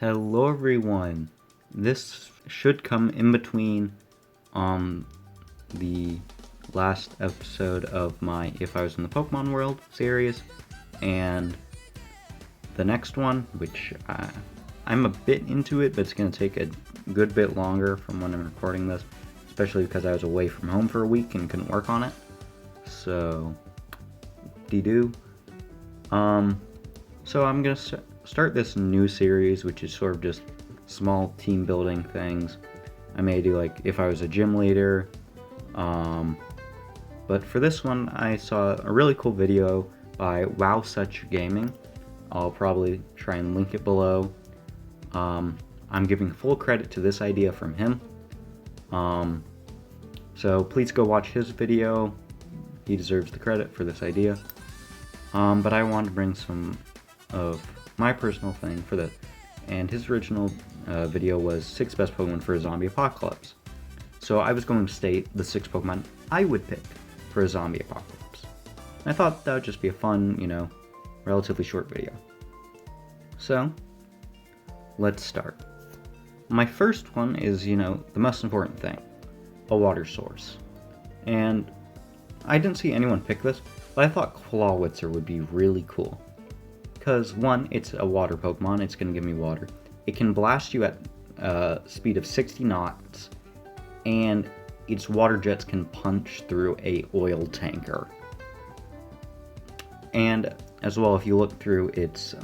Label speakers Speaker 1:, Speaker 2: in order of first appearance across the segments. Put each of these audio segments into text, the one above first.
Speaker 1: Hello everyone. This should come in between the last episode of my If I Was in the Pokemon World series and the next one, which I'm a bit into it, but it's going to take a good bit longer from when I'm recording this, especially because I was away from home for a week and couldn't work on it. So, dee-doo. So I'm going to start this new series, which is sort of just small team building things. I may do like if I was a gym leader, but for this one I saw a really cool video by WowSuch Gaming. I'll probably try and link it below. I'm giving full credit to this idea from him, so please go watch his video. He deserves the credit for this idea. But I wanted to bring some of my personal thing for this, and his original video was 6 best Pokemon for a zombie apocalypse. So I was going to state the 6 Pokemon I would pick for a zombie apocalypse. And I thought that would just be a fun, relatively short video. So, let's start. My first one is, the most important thing, a water source. And I didn't see anyone pick this, but I thought Clawitzer would be really cool. Because, one, it's a water Pokemon, it's going to give me water. It can blast you at a speed of 60 knots, and its water jets can punch through a oil tanker. And, as well, if you look through its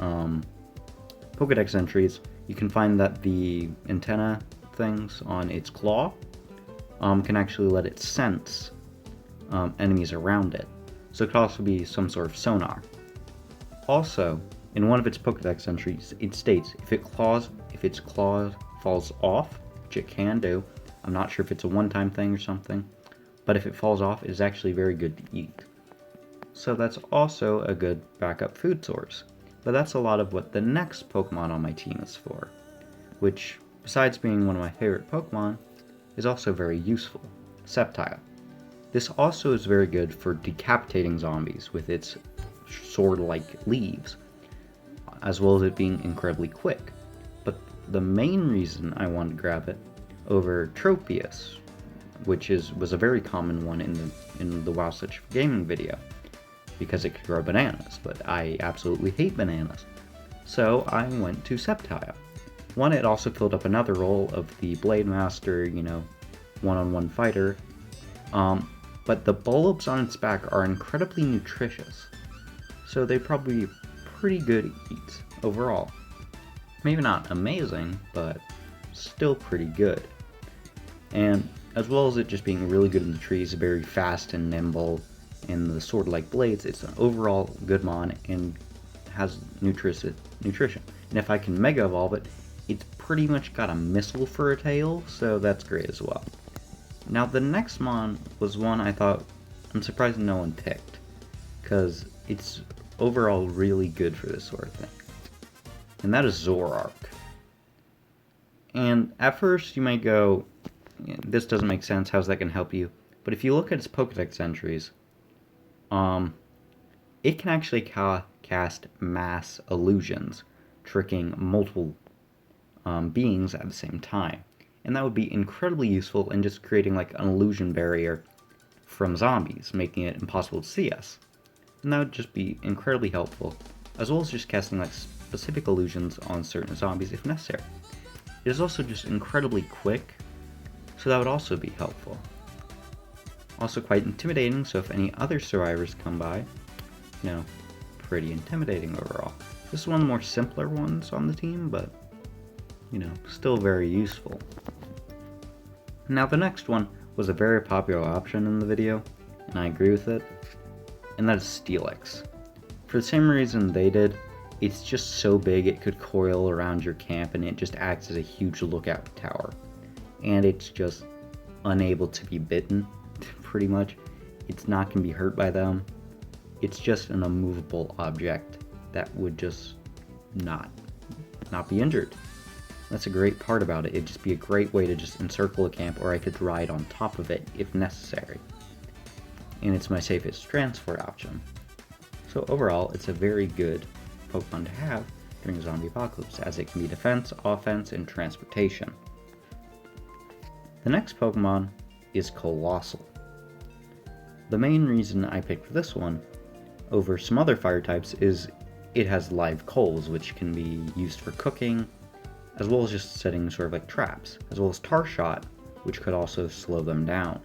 Speaker 1: Pokedex entries, you can find that the antenna things on its claw can actually let it sense enemies around it. So it could also be some sort of sonar. Also, in one of its Pokedex entries, it states if its claw falls off, which it can do. I'm not sure if it's a one-time thing or something, but if it falls off, it is actually very good to eat. So that's also a good backup food source. But that's a lot of what the next Pokemon on my team is for, which, besides being one of my favorite Pokemon, is also very useful, Sceptile. This also is very good for decapitating zombies with its sword-like leaves, as well as it being incredibly quick. But the main reason I wanted to grab it over Tropius, which was a very common one in the WowSuch Gaming video, because it could grow bananas, but I absolutely hate bananas. So I went to Sceptile. One, it also filled up another role of the Blade Master, one-on-one fighter, but the bulbs on its back are incredibly nutritious, so they probably be pretty good eats overall. Maybe not amazing, but still pretty good. And as well as it just being really good in the trees, very fast and nimble, and the sword-like blades, it's an overall good mon and has nutrition. And if I can Mega Evolve it, it's pretty much got a missile for a tail, so that's great as well. Now the next mon was one I thought, I'm surprised no one picked, because it's overall really good for this sort of thing. And that is Zoroark. And at first you might go, this doesn't make sense, how's that going to help you? But if you look at its Pokedex entries, it can actually cast mass illusions, tricking multiple beings at the same time. And that would be incredibly useful in just creating like an illusion barrier from zombies, making it impossible to see us. And that would just be incredibly helpful, as well as just casting like specific illusions on certain zombies if necessary. It is also just incredibly quick, so that would also be helpful. Also quite intimidating, so if any other survivors come by, pretty intimidating overall. This is one of the more simpler ones on the team, but, still very useful. Now the next one was a very popular option in the video, and I agree with it, and that is Steelix. For the same reason they did, it's just so big it could coil around your camp and it just acts as a huge lookout tower. And it's just unable to be bitten, pretty much. It's not going to be hurt by them. It's just an immovable object that would just not be injured. That's a great part about it. It'd just be a great way to just encircle a camp, or I could ride on top of it if necessary. And it's my safest transport option. So overall, it's a very good Pokemon to have, during a zombie apocalypse, as it can be defense, offense, and transportation. The next Pokemon is Coalossal. The main reason I picked this one over some other fire types is it has live coals, which can be used for cooking, as well as just setting sort of like traps, as well as Tar Shot, which could also slow them down.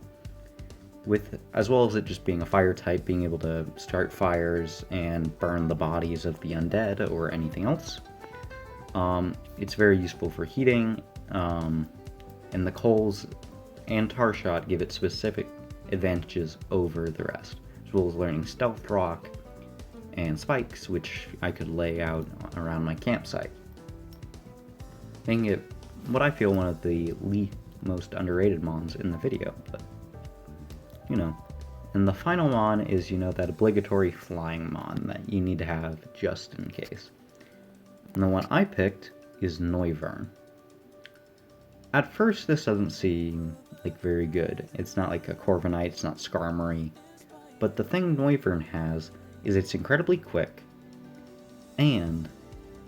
Speaker 1: As well as it just being a fire type, being able to start fires and burn the bodies of the undead or anything else. It's very useful for heating, and the coals and Tar Shot give it specific advantages over the rest, as well as learning Stealth Rock and Spikes, which I could lay out around my campsite, making it what I feel one of the most underrated mons in the video, but you know. And the final mon is, that obligatory flying mon that you need to have just in case. And the one I picked is Noivern. At first, this doesn't seem like very good. It's not like a Corviknight, it's not Skarmory. But the thing Noivern has is it's incredibly quick, and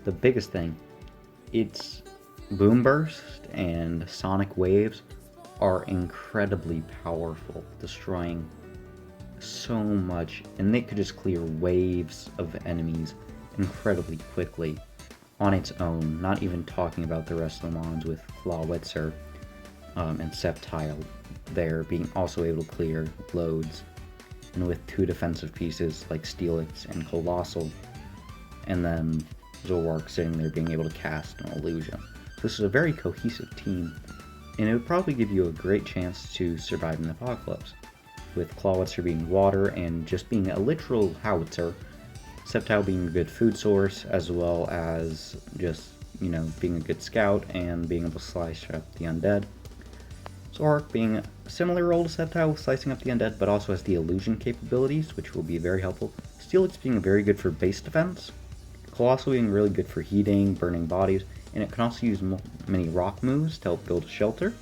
Speaker 1: the biggest thing, its Boom Burst and Sonic Waves are incredibly powerful, destroying so much, and they could just clear waves of enemies incredibly quickly on its own, not even talking about the rest of the mons with Clawitzer and Sceptile there being also able to clear loads, and with two defensive pieces like Steelix and Coalossal, and then Zoroark sitting there being able to cast an illusion. This is a very cohesive team, and it would probably give you a great chance to survive in the apocalypse, with Clawitzer being water and just being a literal howitzer, Sceptile being a good food source, as well as just, being a good scout and being able to slice up the undead. Zoroark being a similar role to Sceptile with slicing up the undead, but also has the illusion capabilities, which will be very helpful. Steelix being very good for base defense, Coalossal being really good for heating, burning bodies, and it can also use many rock moves to help build a shelter.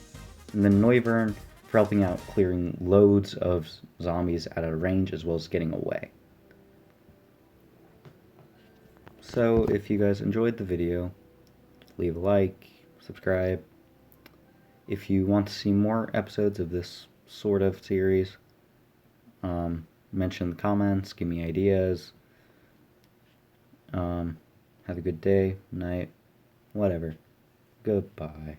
Speaker 1: And then Noivern for helping out clearing loads of zombies at a range as well as getting away. So if you guys enjoyed the video, leave a like, subscribe. If you want to see more episodes of this sort of series, mention in the comments, give me ideas. Have a good day, night, whatever. Goodbye.